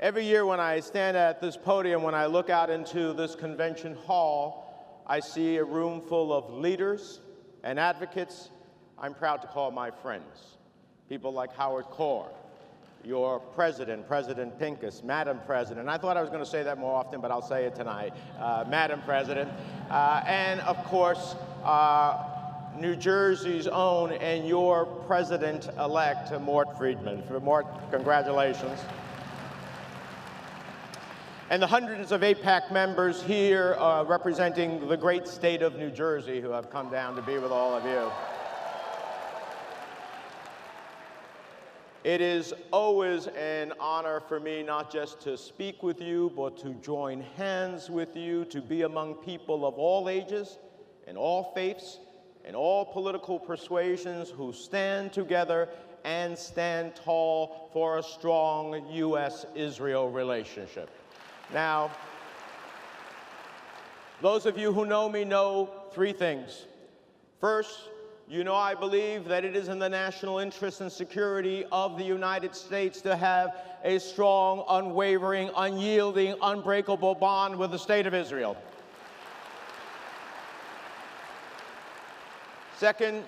Every year when I stand at this podium, when I look out into this convention hall, I see a room full of leaders and advocates I'm proud to call my friends. People like Howard Core, your president, President Pincus, Madam President. I thought I was going to say that more often, but I'll say it tonight. Madam President. And, of course, New Jersey's own and your president-elect, Mort Friedman. Mort, congratulations. And the hundreds of AIPAC members here representing the great state of New Jersey who have come down to be with all of you. It is always an honor for me not just to speak with you, but to join hands with you, to be among people of all ages and all faiths and all political persuasions who stand together and stand tall for a strong U.S.-Israel relationship. Now, those of you who know me know three things. First, you know I believe that it is in the national interest and security of the United States to have a strong, unwavering, unyielding, unbreakable bond with the State of Israel. Second,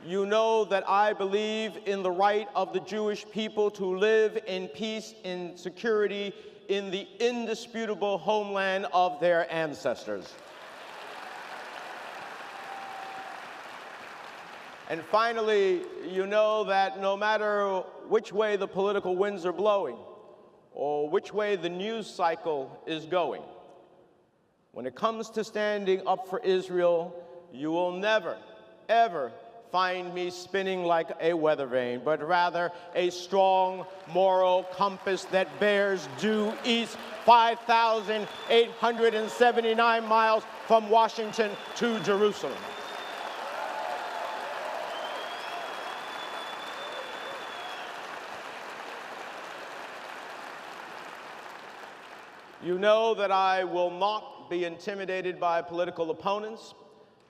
you know that I believe in the right of the Jewish people to live in peace and security in the indisputable homeland of their ancestors. And finally, you know that no matter which way the political winds are blowing or which way the news cycle is going, when it comes to standing up for Israel, you will never, ever find me spinning like a weather vane, but rather a strong moral compass that bears due east 5,879 miles from Washington to Jerusalem. You know that I will not be intimidated by political opponents.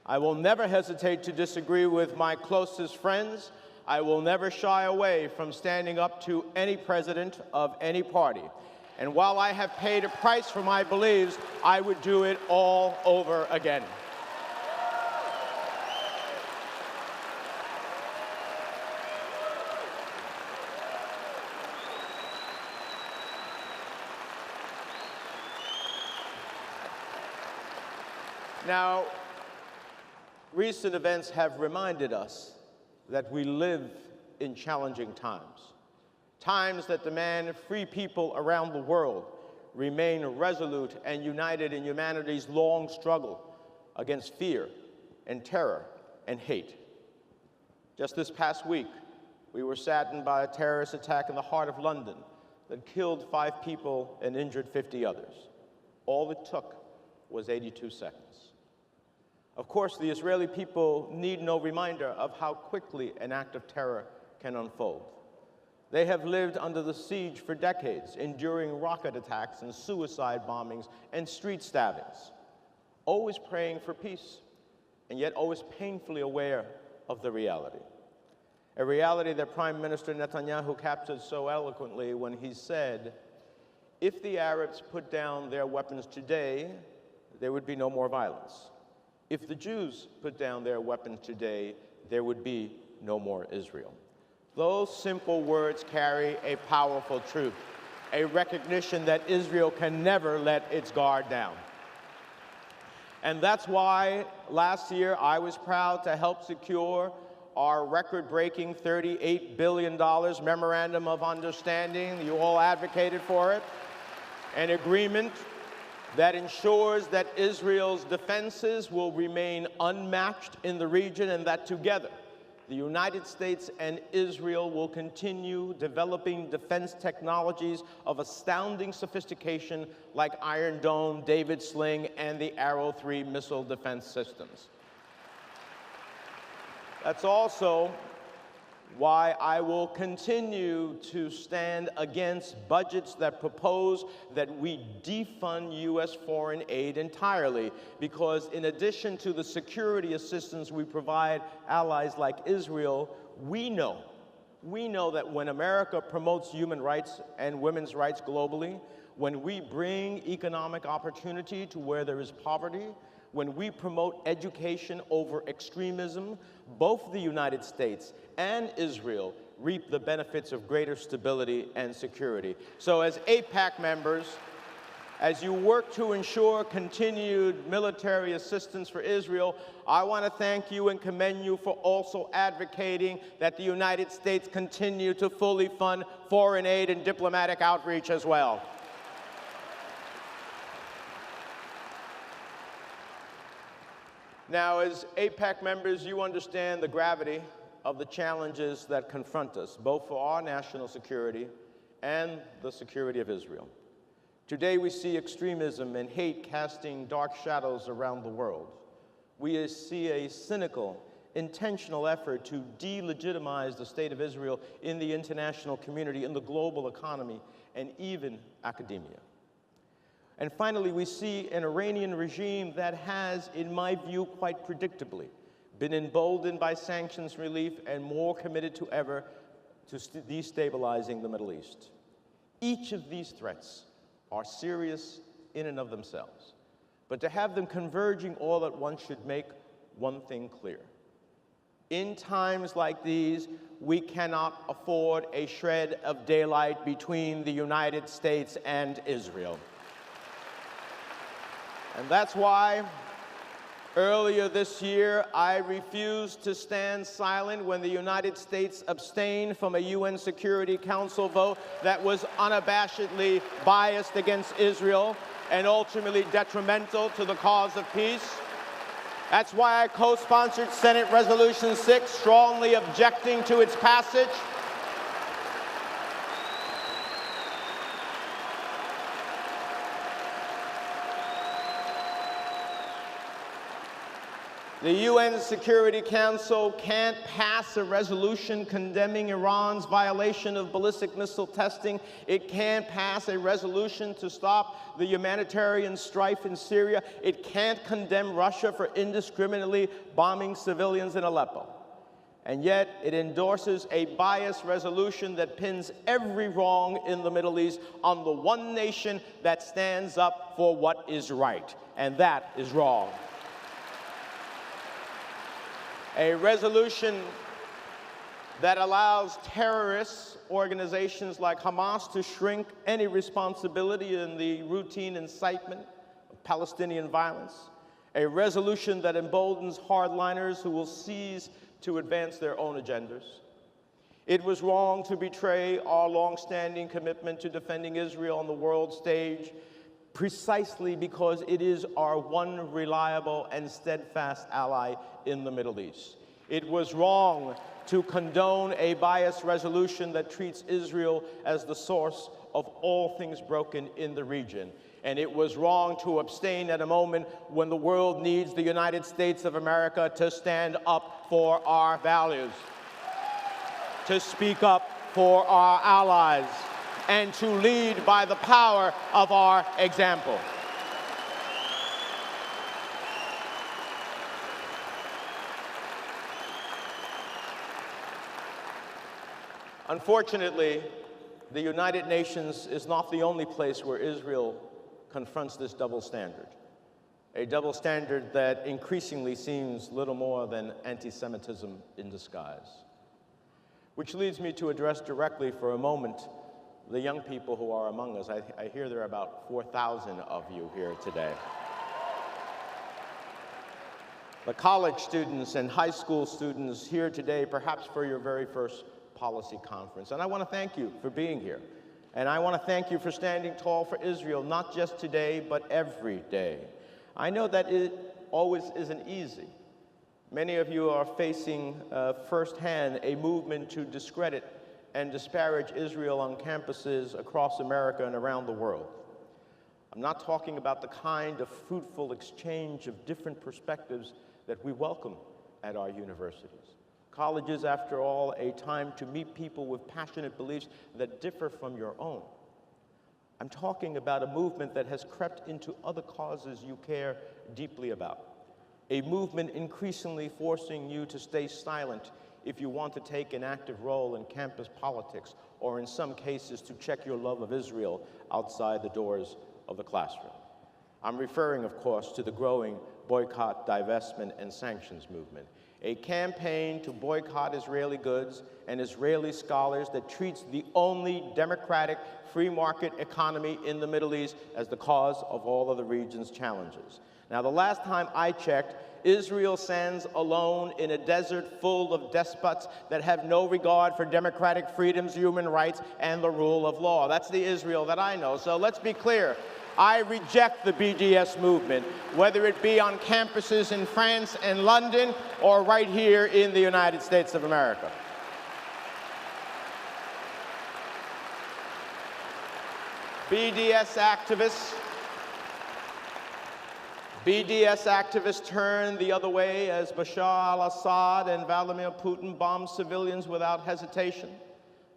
I will never hesitate to disagree with my closest friends. I will never shy away from standing up to any president of any party. And while I have paid a price for my beliefs, I would do it all over again. Now, recent events have reminded us that we live in challenging times, times that demand free people around the world remain resolute and united in humanity's long struggle against fear and terror and hate. Just this past week, we were saddened by a terrorist attack in the heart of London that killed 5 people and injured 50 others. All it took was 82 seconds. Of course, the Israeli people need no reminder of how quickly an act of terror can unfold. They have lived under the siege for decades, enduring rocket attacks and suicide bombings and street stabbings, always praying for peace, and yet always painfully aware of the reality. A reality that Prime Minister Netanyahu captured so eloquently when he said, if the Arabs put down their weapons today, there would be no more violence. If the Jews put down their weapons today, there would be no more Israel. Those simple words carry a powerful truth, a recognition that Israel can never let its guard down. And that's why last year I was proud to help secure our record-breaking $38 billion Memorandum of Understanding. You all advocated for it. An agreement that ensures that Israel's defenses will remain unmatched in the region and that together, the United States and Israel will continue developing defense technologies of astounding sophistication like Iron Dome, David Sling, and the Arrow 3 missile defense systems. That's also why I will continue to stand against budgets that propose that we defund U.S. foreign aid entirely, because in addition to the security assistance we provide allies like Israel, we know We know that when America promotes human rights and women's rights globally, when we bring economic opportunity to where there is poverty, when we promote education over extremism, both the United States and Israel reap the benefits of greater stability and security. So as AIPAC members, as you work to ensure continued military assistance for Israel, I want to thank you and commend you for also advocating that the United States continue to fully fund foreign aid and diplomatic outreach as well. Now, as AIPAC members, you understand the gravity of the challenges that confront us, both for our national security and the security of Israel. Today, we see extremism and hate casting dark shadows around the world. We see a cynical, intentional effort to delegitimize the state of Israel in the international community, in the global economy, and even academia. And finally, we see an Iranian regime that has, in my view, quite predictably, been emboldened by sanctions relief and more committed to ever to destabilizing the Middle East. Each of these threats are serious in and of themselves, but to have them converging all at once should make one thing clear. In times like these, we cannot afford a shred of daylight between the United States and Israel. And that's why earlier this year, I refused to stand silent when the United States abstained from a UN Security Council vote that was unabashedly biased against Israel and ultimately detrimental to the cause of peace. That's why I co-sponsored Senate Resolution 6, strongly objecting to its passage. The UN Security Council can't pass a resolution condemning Iran's violation of ballistic missile testing. It can't pass a resolution to stop the humanitarian strife in Syria. It can't condemn Russia for indiscriminately bombing civilians in Aleppo. And yet, it endorses a biased resolution that pins every wrong in the Middle East on the one nation that stands up for what is right, and that is wrong. A resolution that allows terrorist organizations like Hamas to shrink any responsibility in the routine incitement of Palestinian violence. A resolution that emboldens hardliners who will seize to advance their own agendas. It was wrong to betray our long-standing commitment to defending Israel on the world stage, precisely because it is our one reliable and steadfast ally in the Middle East. It was wrong to condone a biased resolution that treats Israel as the source of all things broken in the region. And it was wrong to abstain at a moment when the world needs the United States of America to stand up for our values, to speak up for our allies, and to lead by the power of our example. Unfortunately, the United Nations is not the only place where Israel confronts this double standard, a double standard that increasingly seems little more than anti-Semitism in disguise. Which leads me to address directly for a moment the young people who are among us. I hear there are about 4,000 of you here today. The college students and high school students here today, perhaps for your very first policy conference. And I want to thank you for being here. And I want to thank you for standing tall for Israel, not just today, but every day. I know that it always isn't easy. Many of you are facing firsthand a movement to discredit and disparage Israel on campuses across America and around the world. I'm not talking about the kind of fruitful exchange of different perspectives that we welcome at our universities. College is, after all, a time to meet people with passionate beliefs that differ from your own. I'm talking about a movement that has crept into other causes you care deeply about. A movement increasingly forcing you to stay silent, if you want to take an active role in campus politics, or in some cases to check your love of Israel outside the doors of the classroom. I'm referring, of course, to the growing boycott, divestment, and sanctions movement, a campaign to boycott Israeli goods and Israeli scholars that treats the only democratic free market economy in the Middle East as the cause of all of the region's challenges. Now, the last time I checked, Israel stands alone in a desert full of despots that have no regard for democratic freedoms, human rights, and the rule of law. That's the Israel that I know. So let's be clear. I reject the BDS movement, whether it be on campuses in France and London or right here in the United States of America. BDS activists turn the other way as Bashar al-Assad and Vladimir Putin bomb civilians without hesitation.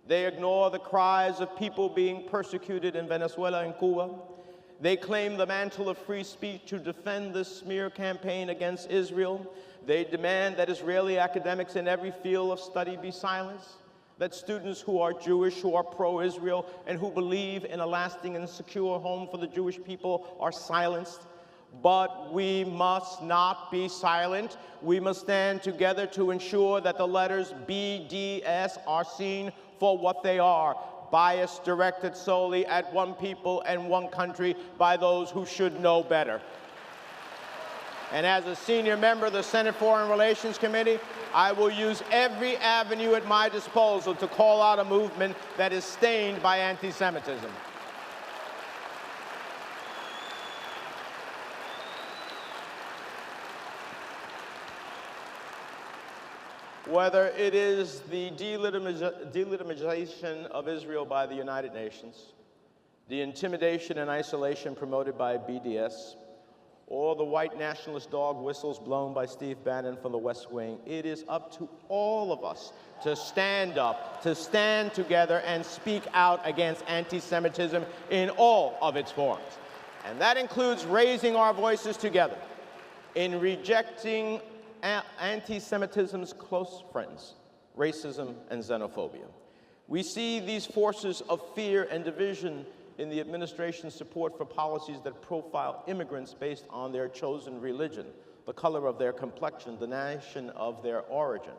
They ignore the cries of people being persecuted in Venezuela and Cuba. They claim the mantle of free speech to defend this smear campaign against Israel. They demand that Israeli academics in every field of study be silenced, that students who are Jewish, who are pro-Israel, and who believe in a lasting and secure home for the Jewish people are silenced. But we must not be silent. We must stand together to ensure that the letters BDS are seen for what they are: bias directed solely at one people and one country by those who should know better. And as a senior member of the Senate Foreign Relations Committee, I will use every avenue at my disposal to call out a movement that is stained by anti-Semitism. Whether it is the delegitimization of Israel by the United Nations, the intimidation and isolation promoted by BDS, or the white nationalist dog whistles blown by Steve Bannon from the West Wing, it is up to all of us to stand up, to stand together and speak out against anti-Semitism in all of its forms. And that includes raising our voices together in rejecting anti-Semitism's close friends, racism and xenophobia. We see these forces of fear and division in the administration's support for policies that profile immigrants based on their chosen religion, the color of their complexion, the nation of their origin.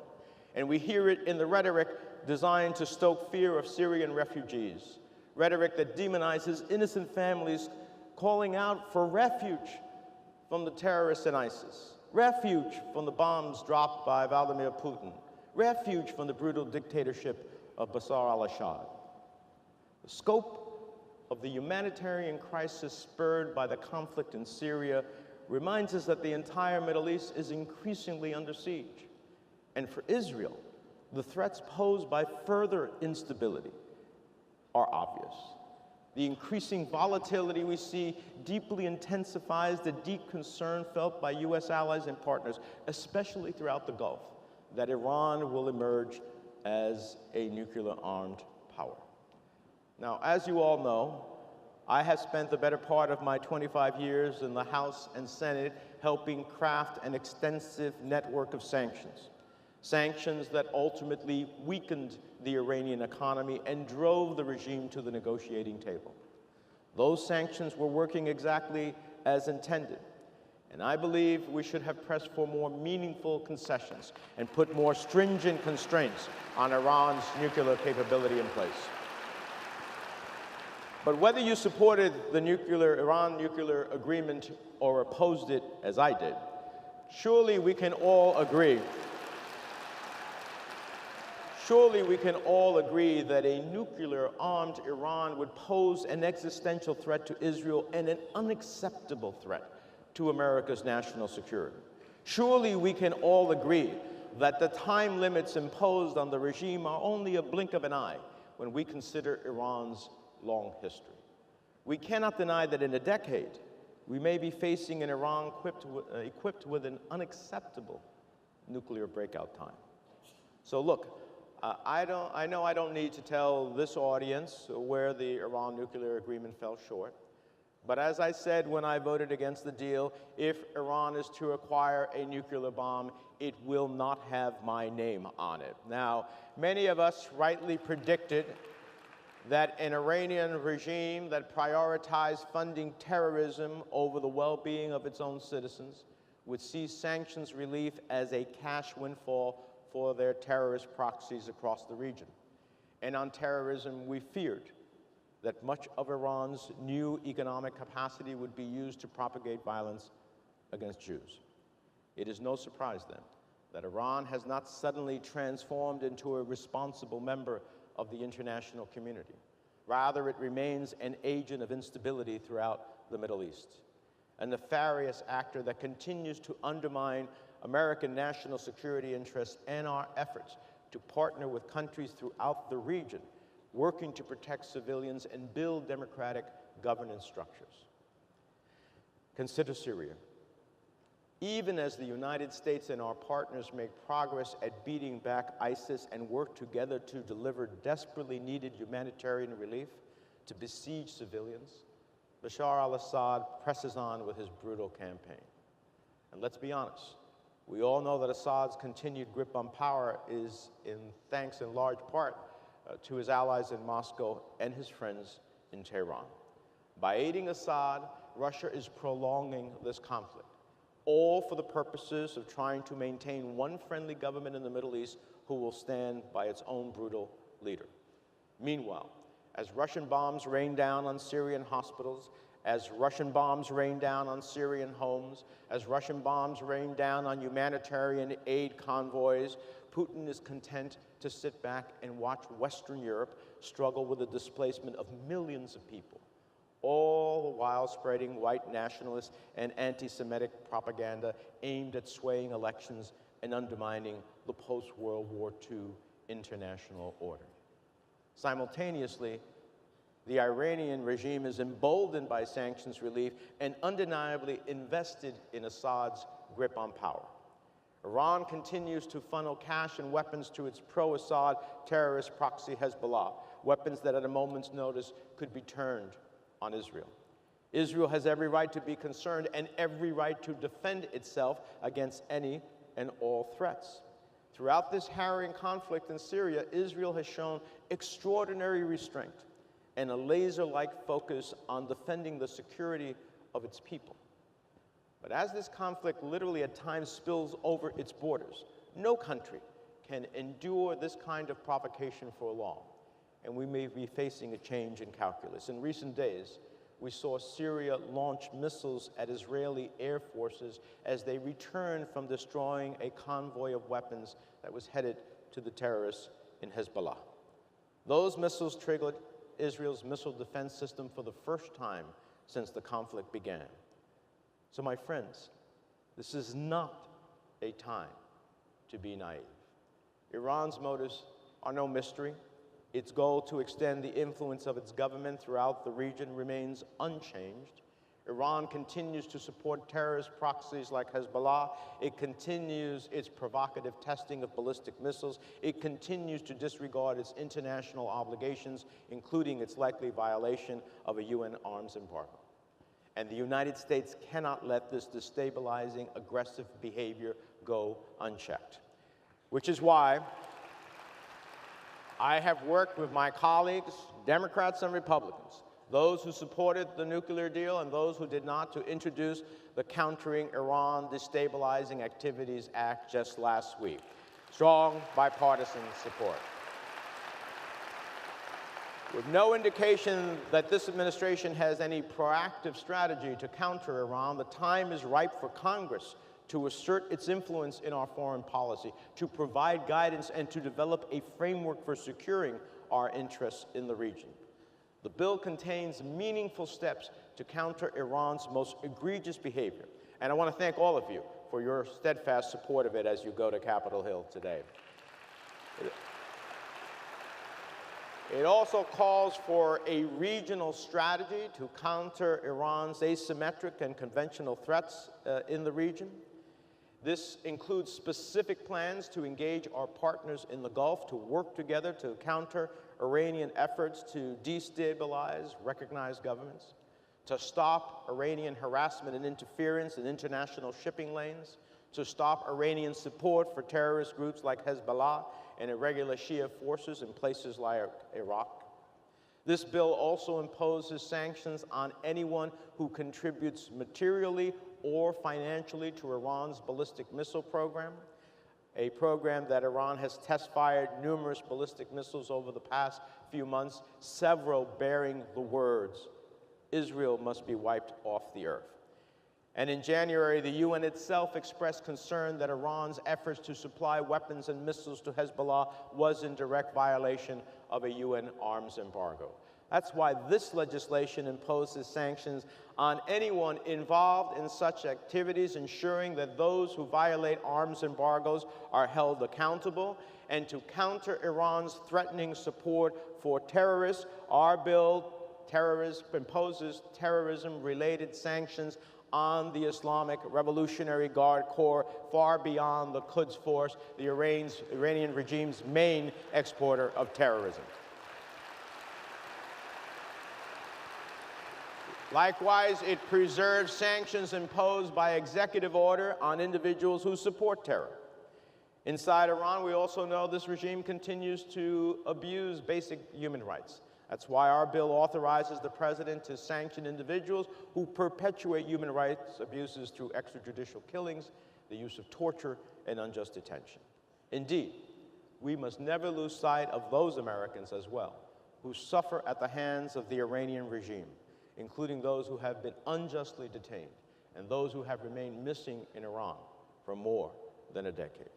And we hear it in the rhetoric designed to stoke fear of Syrian refugees, rhetoric that demonizes innocent families, calling out for refuge from the terrorists in ISIS, refuge from the bombs dropped by Vladimir Putin, refuge from the brutal dictatorship of Bashar al-Assad. The scope of the humanitarian crisis spurred by the conflict in Syria reminds us that the entire Middle East is increasingly under siege. And for Israel, the threats posed by further instability are obvious. The increasing volatility we see deeply intensifies the deep concern felt by U.S. allies and partners, especially throughout the Gulf, that Iran will emerge as a nuclear-armed power. Now, as you all know, I have spent the better part of my 25 years in the House and Senate helping craft an extensive network of sanctions. Sanctions that ultimately weakened the Iranian economy and drove the regime to the negotiating table. Those sanctions were working exactly as intended. And I believe we should have pressed for more meaningful concessions and put more stringent constraints on Iran's nuclear capability in place. But whether you supported the Iran nuclear agreement or opposed it, as I did, surely we can all agree that a nuclear-armed Iran would pose an existential threat to Israel and an unacceptable threat to America's national security. Surely we can all agree that the time limits imposed on the regime are only a blink of an eye when we consider Iran's long history. We cannot deny that in a decade, we may be facing an Iran equipped with an unacceptable nuclear breakout time. So look, I know I don't need to tell this audience where the Iran nuclear agreement fell short, But as I said when I voted against the deal, if Iran is to acquire a nuclear bomb, it will not have my name on it. Now, many of us rightly predicted that an Iranian regime that prioritized funding terrorism over the well-being of its own citizens would see sanctions relief as a cash windfall for their terrorist proxies across the region. And on terrorism, we feared that much of Iran's new economic capacity would be used to propagate violence against Jews. It is no surprise, then, that Iran has not suddenly transformed into a responsible member of the international community. Rather, it remains an agent of instability throughout the Middle East, a nefarious actor that continues to undermine American national security interests and our efforts to partner with countries throughout the region working to protect civilians and build democratic governance structures. Consider Syria. Even as the United States and our partners make progress at beating back ISIS and work together to deliver desperately needed humanitarian relief to besieged civilians, Bashar al-Assad presses on with his brutal campaign. And let's be honest, we all know that Assad's continued grip on power is thanks in large part to his allies in Moscow and his friends in Tehran. By aiding Assad, Russia is prolonging this conflict, all for the purposes of trying to maintain one friendly government in the Middle East who will stand by its own brutal leader. Meanwhile, as Russian bombs rain down on Syrian hospitals, as Russian bombs rain down on Syrian homes, as Russian bombs rain down on humanitarian aid convoys, Putin is content to sit back and watch Western Europe struggle with the displacement of millions of people, all the while spreading white nationalist and anti-Semitic propaganda aimed at swaying elections and undermining the post-World War II international order. Simultaneously, the Iranian regime is emboldened by sanctions relief and undeniably invested in Assad's grip on power. Iran continues to funnel cash and weapons to its pro-Assad terrorist proxy Hezbollah, weapons that at a moment's notice could be turned on Israel. Israel has every right to be concerned and every right to defend itself against any and all threats. Throughout this harrowing conflict in Syria, Israel has shown extraordinary restraint and a laser-like focus on defending the security of its people. But as this conflict literally at times spills over its borders, no country can endure this kind of provocation for long, and we may be facing a change in calculus. In recent days, we saw Syria launch missiles at Israeli air forces as they returned from destroying a convoy of weapons that was headed to the terrorists in Hezbollah. Those missiles triggered Israel's missile defense system for the first time since the conflict began. So my friends, this is not a time to be naive. Iran's motives are no mystery. Its goal to extend the influence of its government throughout the region remains unchanged. Iran continues to support terrorist proxies like Hezbollah. It continues its provocative testing of ballistic missiles. It continues to disregard its international obligations, including its likely violation of a UN arms embargo. And the United States cannot let this destabilizing, aggressive behavior go unchecked. Which is why I have worked with my colleagues, Democrats and Republicans, those who supported the nuclear deal and those who did not, to introduce the Countering Iran Destabilizing Activities Act just last week. Strong bipartisan support. With no indication that this administration has any proactive strategy to counter Iran, the time is ripe for Congress to assert its influence in our foreign policy, to provide guidance, and to develop a framework for securing our interests in the region. The bill contains meaningful steps to counter Iran's most egregious behavior, and I want to thank all of you for your steadfast support of it as you go to Capitol Hill today. It also calls for a regional strategy to counter Iran's asymmetric and conventional threats in the region. This includes specific plans to engage our partners in the Gulf to work together to counter Iranian efforts to destabilize recognized governments. to stop Iranian harassment and interference in international shipping lanes, to stop Iranian support for terrorist groups like Hezbollah and irregular Shia forces in places like Iraq. This bill also imposes sanctions on anyone who contributes materially or financially to Iran's ballistic missile program, a program that Iran has test-fired numerous ballistic missiles over the past few months, several bearing the words, "Israel must be wiped off the earth." And in January, the UN itself expressed concern that Iran's efforts to supply weapons and missiles to Hezbollah was in direct violation of a UN arms embargo. That's why this legislation imposes sanctions on anyone involved in such activities, ensuring that those who violate arms embargoes are held accountable. And to counter Iran's threatening support for terrorists, our bill imposes terrorism-related sanctions on the Islamic Revolutionary Guard Corps far beyond the Quds Force, the Iranian regime's main exporter of terrorism. Likewise, it preserves sanctions imposed by executive order on individuals who support terror. Inside Iran, we also know this regime continues to abuse basic human rights. That's why our bill authorizes the president to sanction individuals who perpetuate human rights abuses through extrajudicial killings, the use of torture, and unjust detention. Indeed, we must never lose sight of those Americans as well who suffer at the hands of the Iranian regime, including those who have been unjustly detained and those who have remained missing in Iran for more than a decade.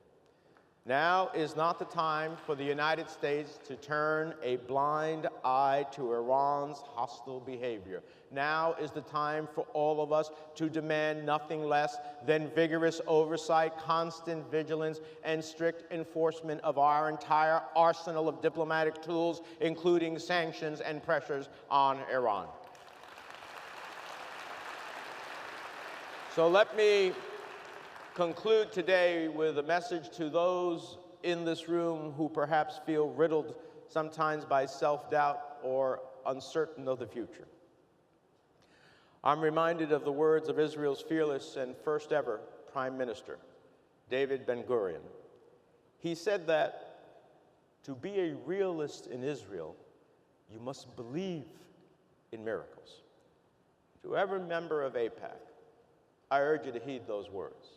Now is not the time for the United States to turn a blind eye to Iran's hostile behavior. Now is the time for all of us to demand nothing less than vigorous oversight, constant vigilance, and strict enforcement of our entire arsenal of diplomatic tools, including sanctions and pressures on Iran. So let me conclude today with a message to those in this room who perhaps feel riddled sometimes by self-doubt or uncertain of the future. I'm reminded of the words of Israel's fearless and first ever Prime Minister, David Ben-Gurion. He said that to be a realist in Israel, you must believe in miracles. To every member of AIPAC, I urge you to heed those words.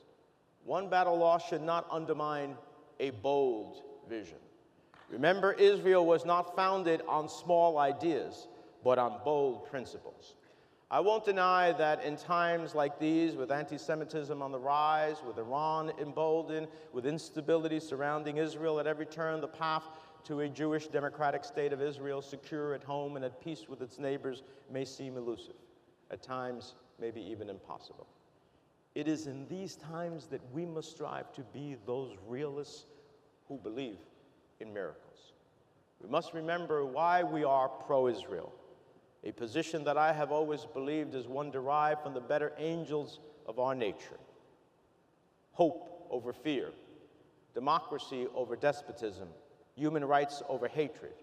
One battle loss should not undermine a bold vision. Remember, Israel was not founded on small ideas, but on bold principles. I won't deny that in times like these, with anti-Semitism on the rise, with Iran emboldened, with instability surrounding Israel at every turn, the path to a Jewish democratic state of Israel, secure at home and at peace with its neighbors, may seem elusive, at times maybe even impossible. It is in these times that we must strive to be those realists who believe in miracles. We must remember why we are pro-Israel, a position that I have always believed is one derived from the better angels of our nature. Hope over fear, democracy over despotism, human rights over hatred.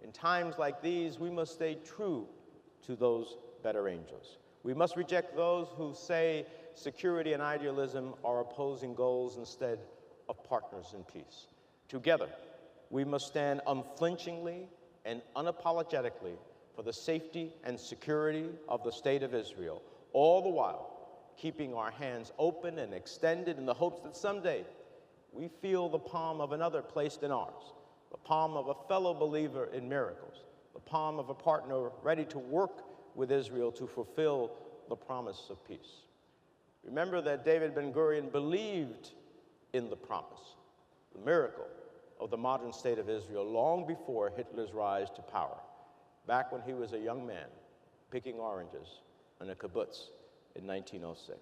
In times like these, we must stay true to those better angels. We must reject those who say security and idealism are opposing goals instead of partners in peace. Together, we must stand unflinchingly and unapologetically for the safety and security of the State of Israel, all the while keeping our hands open and extended in the hopes that someday we feel the palm of another placed in ours, the palm of a fellow believer in miracles, the palm of a partner ready to work with Israel to fulfill the promise of peace. Remember that David Ben-Gurion believed in the promise, the miracle of the modern state of Israel long before Hitler's rise to power, back when he was a young man picking oranges in a kibbutz in 1906.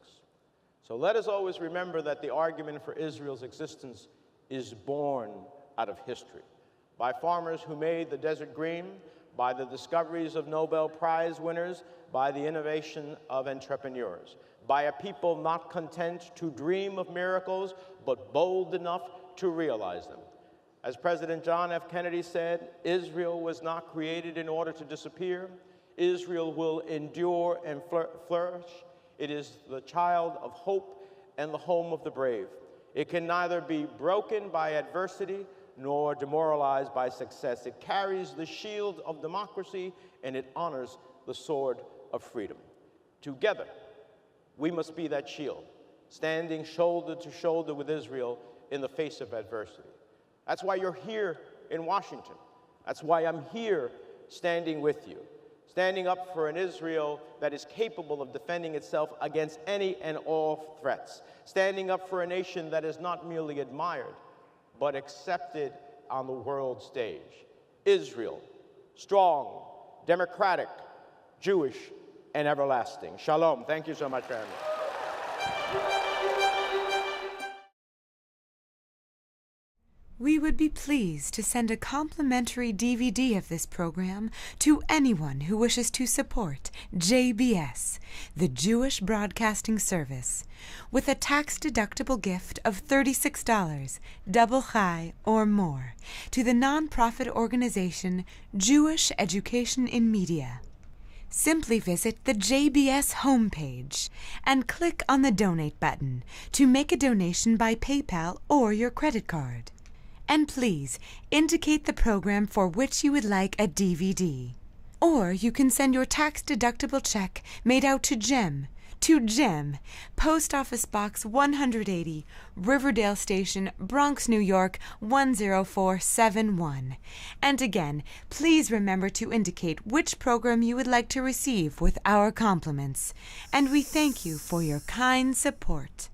So let us always remember that the argument for Israel's existence is born out of history, by farmers who made the desert green, by the discoveries of Nobel Prize winners, by the innovation of entrepreneurs, by a people not content to dream of miracles, but bold enough to realize them. As President John F. Kennedy said, Israel was not created in order to disappear. Israel will endure and flourish. It is the child of hope and the home of the brave. It can neither be broken by adversity nor demoralized by success. It carries the shield of democracy, and it honors the sword of freedom. Together, we must be that shield, standing shoulder to shoulder with Israel in the face of adversity. That's why you're here in Washington. That's why I'm here standing with you, standing up for an Israel that is capable of defending itself against any and all threats, standing up for a nation that is not merely admired, but accepted on the world stage. Israel, strong, democratic, Jewish, and everlasting. Shalom. Thank you so much for having me. We would be pleased to send a complimentary DVD of this program to anyone who wishes to support JBS, the Jewish Broadcasting Service, with a tax-deductible gift of $36, double chai or more, to the nonprofit organization Jewish Education in Media. Simply visit the JBS homepage and click on the Donate button to make a donation by PayPal or your credit card. And please indicate the program for which you would like a DVD. Or you can send your tax-deductible check made out to Jem, Post Office Box 180, Riverdale Station, Bronx, New York 10471. And again, please remember to indicate which program you would like to receive with our compliments. And we thank you for your kind support.